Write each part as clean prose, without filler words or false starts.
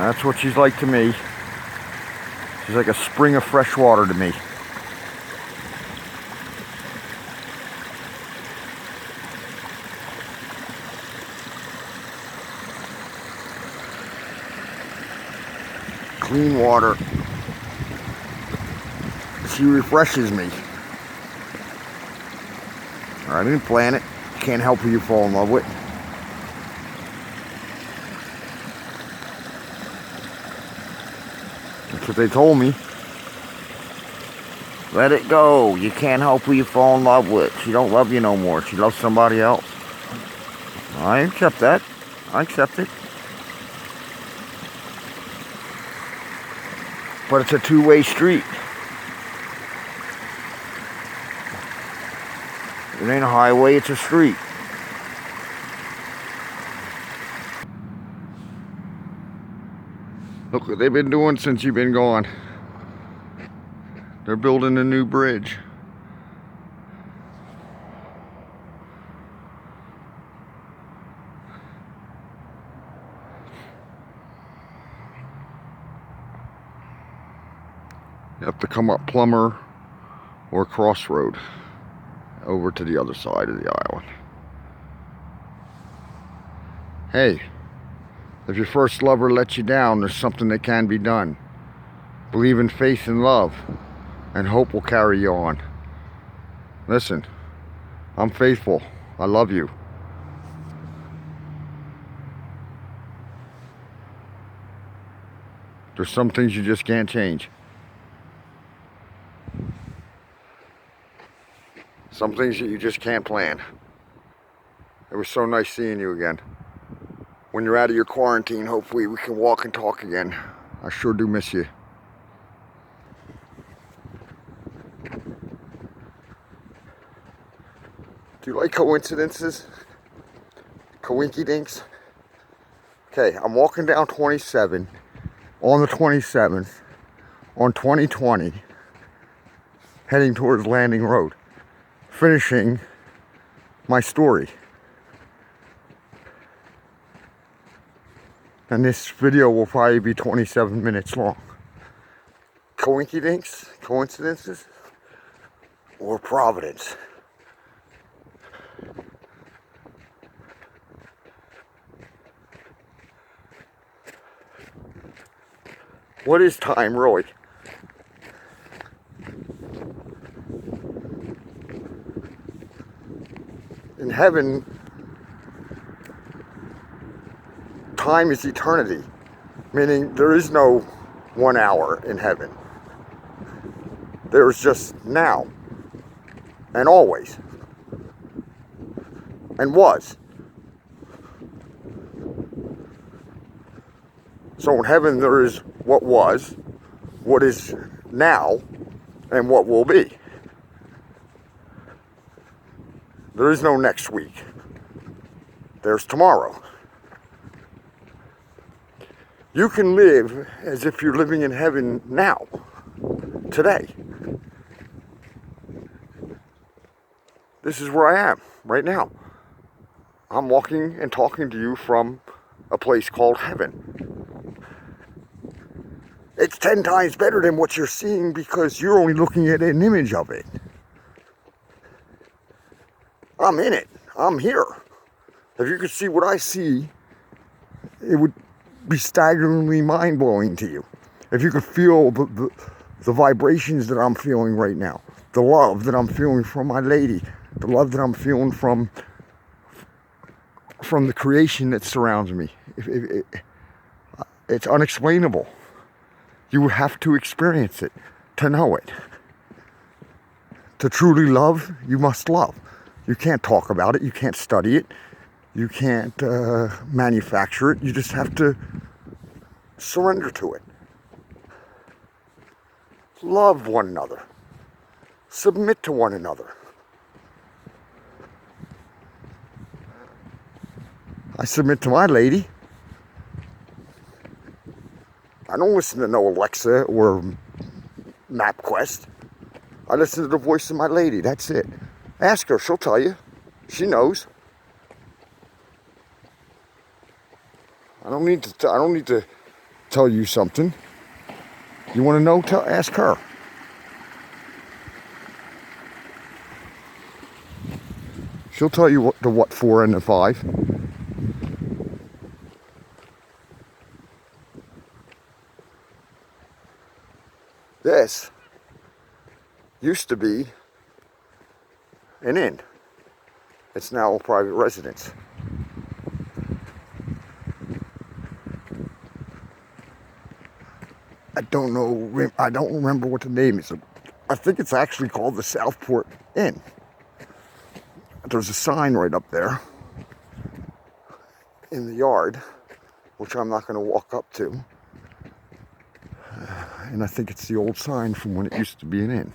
That's what she's like to me. She's like a spring of fresh water to me. Clean water. She refreshes me. I didn't plan it. Can't help who you fall in love with. That's what they told me. Let it go. You can't help who you fall in love with. She don't love you no more. She loves somebody else. I accept that. I accept it. But it's a two-way street. It ain't a highway, it's a street. Look what they've been doing since you've been gone. They're building a new bridge. You have to come up Plummer or Crossroad over to the other side of the island. Hey, if your first lover lets you down, there's something that can be done. Believe in faith and love, and hope will carry you on. Listen, I'm faithful. I love you. There's some things you just can't change. Some things that you just can't plan. It was so nice seeing you again. When you're out of your quarantine, hopefully we can walk and talk again. I sure do miss you. Do you like coincidences? Coinky dinks? Okay, I'm walking down 27 on the 27th on 2020, heading towards Landing Road, finishing my story. And this video will probably be 27 minutes long. Coinky dinks? Coincidences? Or Providence? What is time, really? In heaven, time is eternity, meaning there is no 1 hour in heaven. There is just now, and always, and was. So in heaven there is what was, what is now, and what will be. There is no next week. There's tomorrow. You can live as if you're living in heaven now, today. This is where I am right now. I'm walking and talking to you from a place called heaven. It's 10 times better than what you're seeing because you're only looking at an image of it. I'm in it. I'm here. If you could see what I see, it would be staggeringly mind-blowing to you. If you could feel the vibrations that I'm feeling right now, the love that I'm feeling from my lady, the love that I'm feeling from the creation that surrounds me. It's unexplainable. You would have to experience it to know it. To truly love, you must love. You can't talk about it. You can't study it. You can't manufacture it. You just have to surrender to it. Love one another. Submit to one another. I submit to my lady. I don't listen to no Alexa or MapQuest. I listen to the voice of my lady. That's it. Ask her. She'll tell you. She knows. I don't need to tell you something. You want to know? Ask her. She'll tell you what the what for and the 5. This used to be an inn. It's now a private residence. I don't know. I don't remember what the name is. I think it's actually called the Southport Inn. There's a sign right up there in the yard, which I'm not going to walk up to. And I think it's the old sign from when it used to be an inn.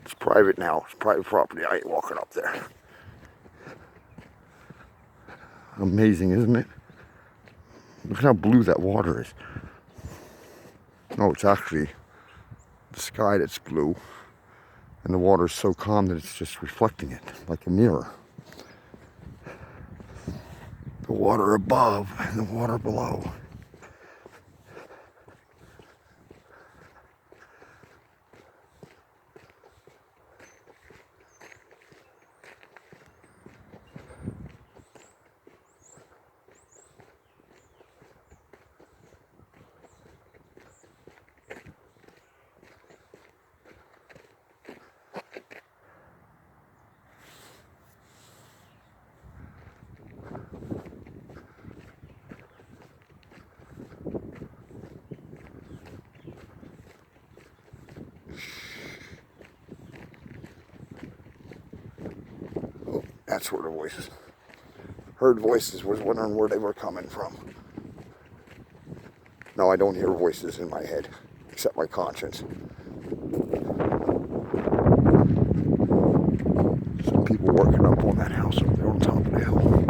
It's private now. It's private property. I ain't walking up there. Amazing, isn't it? Look at how blue that water is. No, it's actually the sky that's blue. And the water is so calm that it's just reflecting it like a mirror. The water above and the water below. That's where the voices, heard voices, was wondering where they were coming from. No, I don't hear voices in my head, except my conscience. Some people working up on that house up there on top of the hill.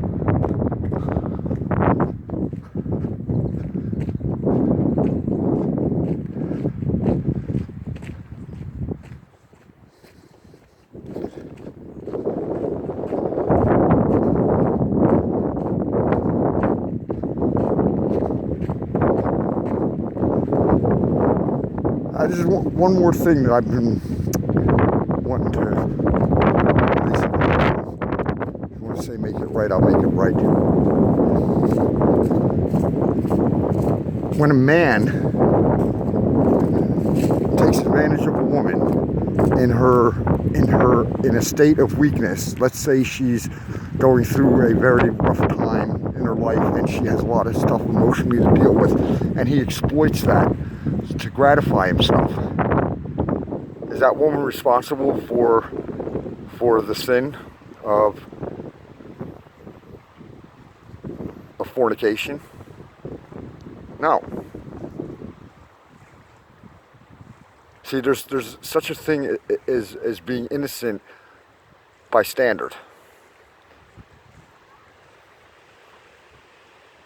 Just one more thing that I've been wanting to, if you want to say make it right, I'll make it right. When a man takes advantage of a woman in a state of weakness, let's say she's going through a very rough time in her life and she has a lot of stuff emotionally to deal with, and he exploits that to gratify himself. Is that woman responsible for the sin of fornication? No. See, there's such a thing as being innocent by standard.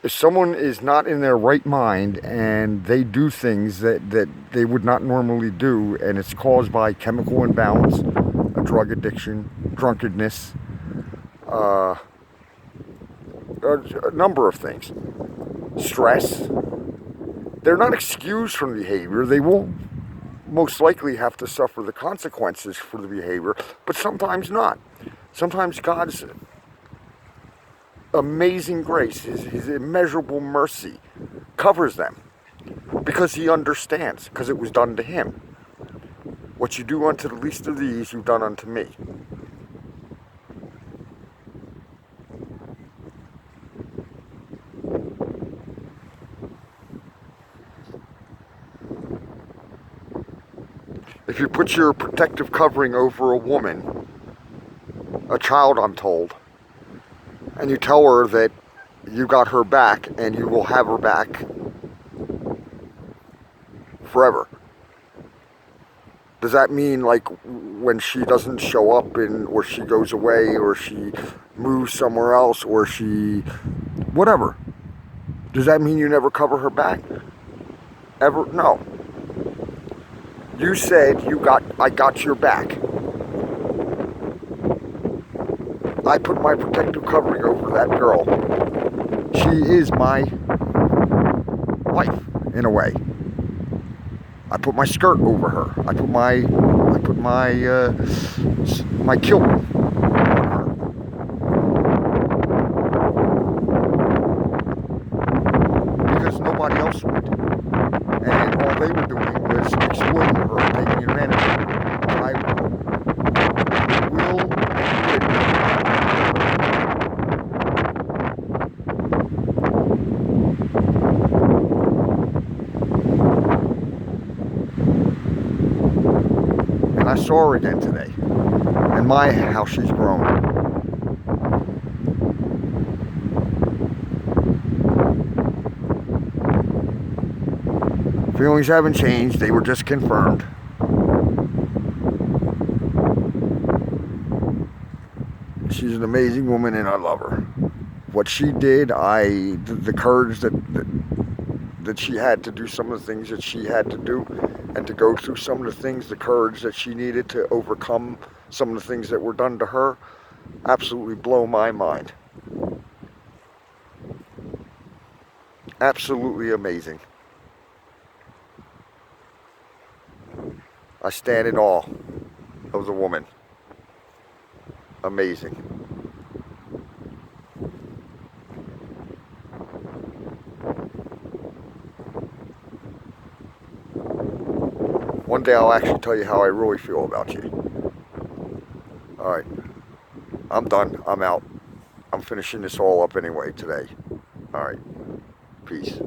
If someone is not in their right mind and they do things that they would not normally do, and it's caused by chemical imbalance, a drug addiction, drunkenness, a number of things, stress, they're not excused from the behavior. They will most likely have to suffer the consequences for the behavior, but sometimes not. Sometimes God's amazing grace, his immeasurable mercy covers them because he understands, because it was done to him. What you do unto the least of these, you've done unto me. If you put your protective covering over a woman, a child I'm told, and you tell her that you got her back and you will have her back forever, does that mean like when she doesn't show up or she goes away or she moves somewhere else or she whatever, does that mean you never cover her back? Ever? No. You said I got your back. I put my protective covering over that girl. She is my wife, in a way. I put my skirt over her. I put my kilt on her. Because nobody else would. And all they were doing was exploiting her, taking advantage of her. I will admit, and I saw her again today. And my, how she's grown. Feelings haven't changed, they were just confirmed. She's an amazing woman and I love her. What she did, the courage that she had to do some of the things that she had to do, and to go through some of the things, the courage that she needed to overcome some of the things that were done to her, absolutely blow my mind. Absolutely amazing. I stand in awe of the woman. Amazing. One day I'll actually tell you how I really feel about you. Alright. I'm done. I'm out. I'm finishing this all up anyway today. Alright. Peace.